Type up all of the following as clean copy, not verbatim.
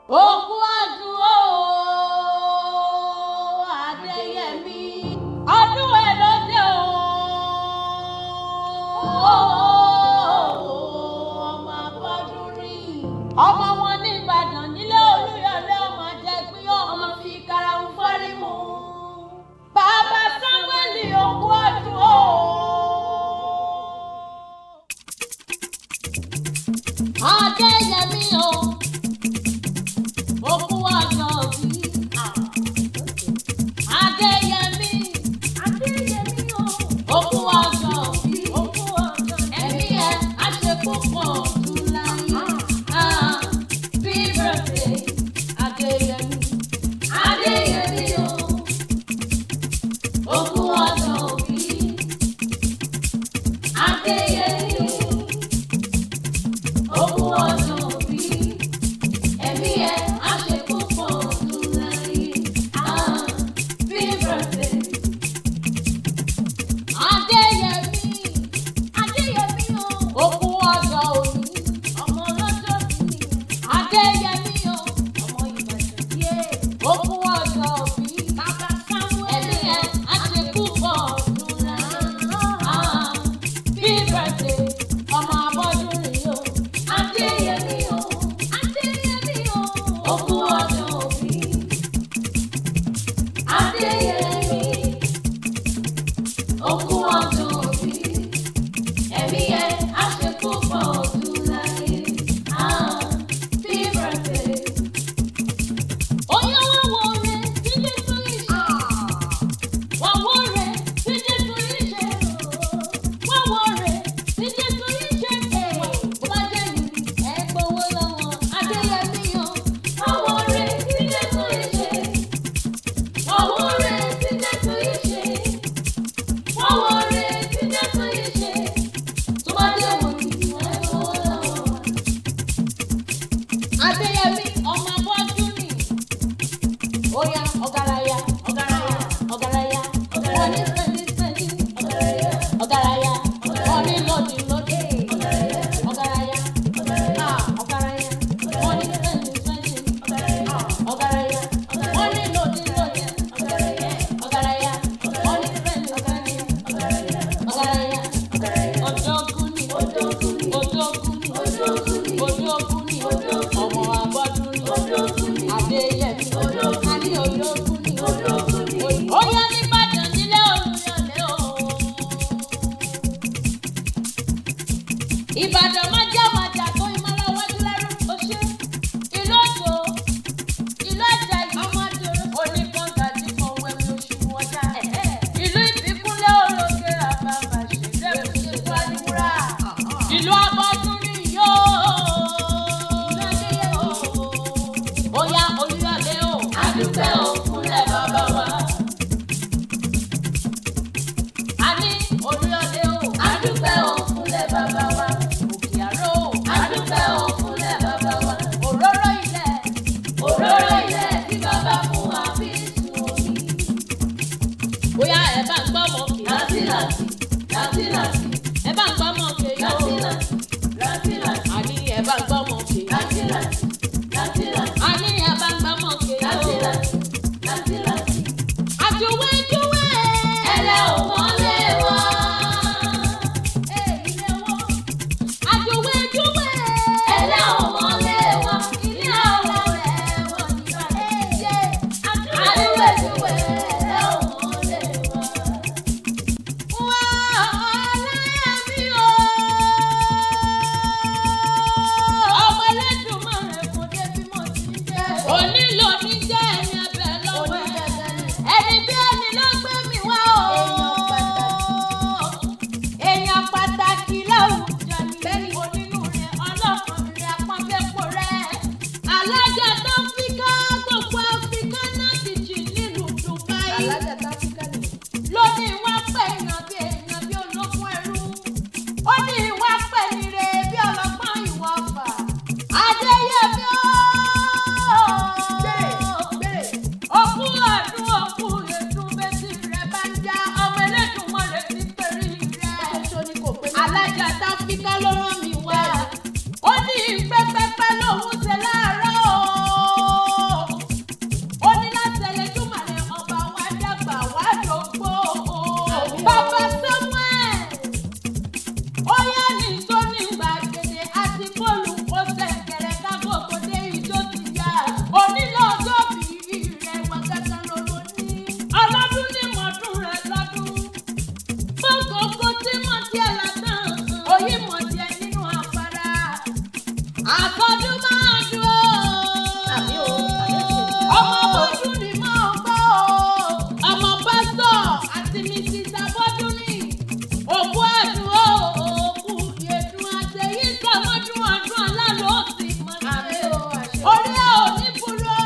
Òkú àdúró Adéyẹmí. Ọdún ẹ̀ ló dé o. Ọmọ abọ́dún rí. Ọmọ wọn ní Ìbàdàn nílé Olúyọ̀lé ọmọ jẹ̀gbín ọmọ fi karahun fọ́rí mu. Bàbá Sámúẹ́lì òkú àdúró. Adéyẹmí o. Òkú ọjọ́ bí. Adéyẹmí. Adéyẹmí o. Òkú ọjọ́ bí. Òkú ọjọ́ bí. Ẹ̀mí ẹ̀ á ṣe púpọ̀ ọdún láyé. Happy birthday Adéyẹmí. Adéyẹmí o. Òkú ọjọ́ bí. Adéyẹmí o. Òkú ọjọ́ bí. Ẹ̀mí ẹ̀ á ṣe púpọ̀ ọdún láyé. Happy birthday. Adéyẹmí. Adéyẹmí o. Òkú ọjọ́ òní. Ọmọ ọlọ́jọ́ bí ni. Adéyẹmí o. Ọmọ Ìbàdàn yé. Òkú ọjọ́ bí. Bàbá Sámúẹ́lì. Ẹ̀mí ẹ̀ á ṣe púpọ̀ ọdún láyé. Happy birthday. Ọmọ abọ́dún rìn o. Adéyẹmí o. Adéyẹmí o. Òkú ọjọ́ bí. Adéyẹmí. Òkú ọjọ́ bí. Ẹ̀mí ẹ̀ á ṣe púpọ̀ ọdún láyé. Happy birthday. Oyún wá wo rẹ̀ tí Jésù ìṣe. Wá wo rẹ̀ tí Jésù ìṣe. Wá wo rẹ̀ tí Jésù ìṣe. Bó bá jẹ́ mi, ẹ gbowó lọ́wọ́ Adéyẹmí o. Wá wo rẹ̀ tí Jésù ìṣe. Wá wo rẹ̀ tí Jésù ìṣe. Wá wo rẹ̀ tí Jésù ìṣe. Tó bá jẹ́ wò ni, ẹ gbowó lọ́wọ́. Adéyẹmí ọmọ abọ́dún ni. Oya ọ̀gárayá ọ̀gárayá ọ̀gárayá wọ́n ní sẹ́ndí ọ̀gárayá ọ̀gárayá wọ́n ní lòdì ọ̀gárayá ọ̀gárayá wọ́n ní sẹ́ndí ọ̀gárayá wọ́n ní lòdì ọ̀gárayá wọ́n ní sẹ́ndí ọ̀gárayá ọ̀dọ́gún ni ọmọ abọ́dún. Àfọ̀dún máa dúró. Àmì o. Ọmọ bọ́dún ni mò ń gbọ́. Ọmọ pásítọ̀ àti Mrs. Abọ́dún ni. Òkú àdúró, òkú ìyẹ̀dùn àtẹ̀yí sàmọ́dún ọdún aláàlọ́ ti mọ̀ sí. Orí ẹ̀ ò ní kúrò.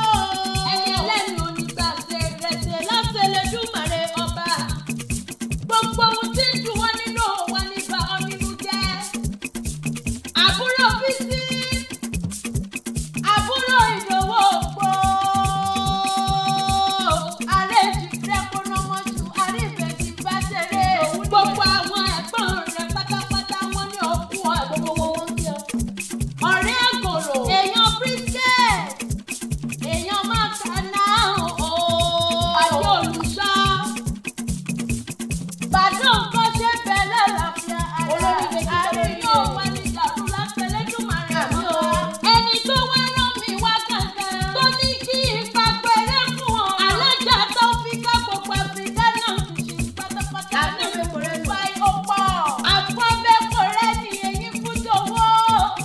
Ẹni ẹlẹ́ni onígbàsẹ̀ rẹ̀sẹ̀ láṣẹlẹ̀dùmarè ọba. Gbogbo ohun tí ń dùn wọ́n nínú wa nípa ọ̀nínú jẹ́. Àbúrò Bísí, àbúrò Ìdòwò ògbó. Àrèjì rẹ̀ kóná mọ́jú, àríbẹ̀jì bá ṣeré. Gbogbo àwọn ẹ̀gbọ́n rẹ̀ pátápátá wọ́n ní òkú àgbogbo wọn kí ọ. Ọ̀rẹ́ àgòrò, èèyàn brisket, èèyàn máa kà náà o. Àjọ olùṣọ́. Bàdàn kan ṣe bẹ̀rẹ̀ láfíà ara. Àárín yóò wá ní ìdàrú láṣẹlẹ́dùmarè mọ́. Ẹni tó wá rán mi wá kankan. Tó ní kí ipa péré fún ọ. Alájà tó fi ká gbogbo àfìdá náà ti ṣe pátápátá. Fa ọ̀pọ̀. Àfọ̀bẹ́kọ̀rẹ́ ni èyí fún tòwó.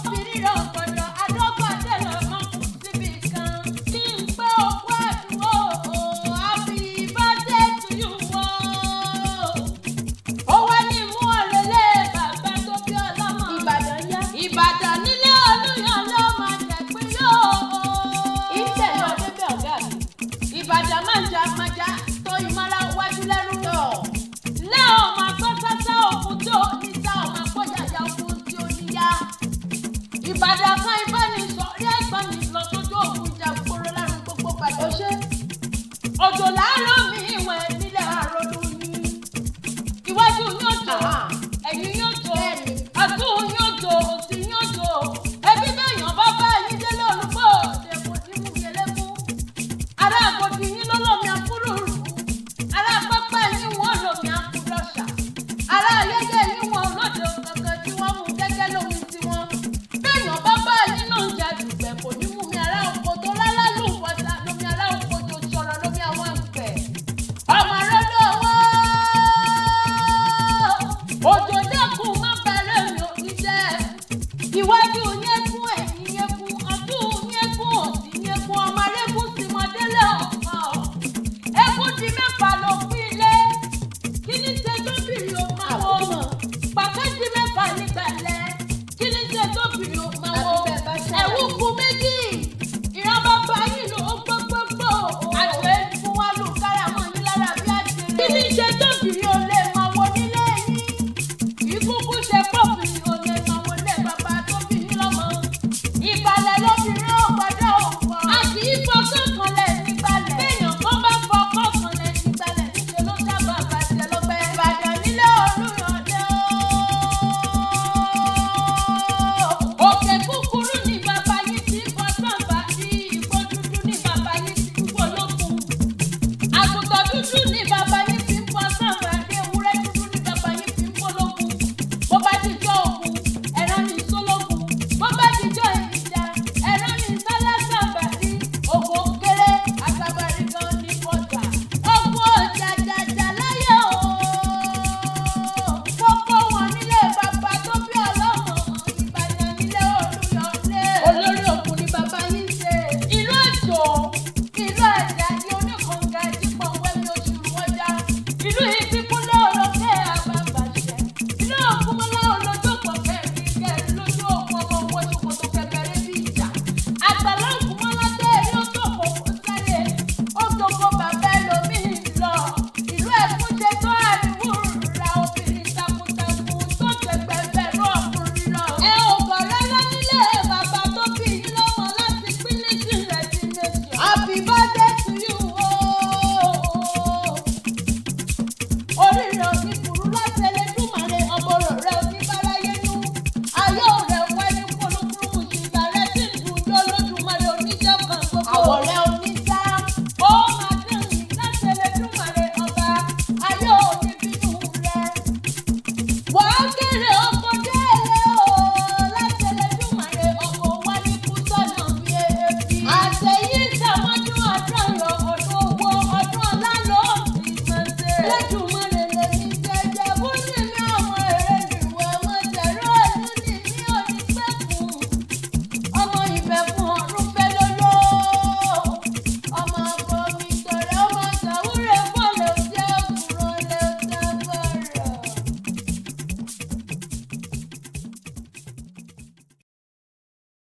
Fìrírọ̀ ọ̀gbọ̀dọ̀ adọ́gbà tẹ̀lé ọmọ kù síbi kan. Kí n pé òkú àdúró. Happy birthday to you o. Ó wá ní mú ọ̀lẹ́lẹ́ bàbá tó bí ọlọ́mọ. Ìbàdàn yá. Ìbàdàn nílé Olúyàn ló máa jẹ́ pé yóò. Ìtẹ̀lé ọdẹ́bẹ̀ ọ̀gá mi. Ìbàdàn máa já tó ìmọ̀ra wájú lẹ́rú. Lẹ́ ọmọ àgbọ̀ sásá òkú tí ò ní sá ọmọ àgbọ̀ yàyà òkú tí ò ní yá. Ìbàdàn kan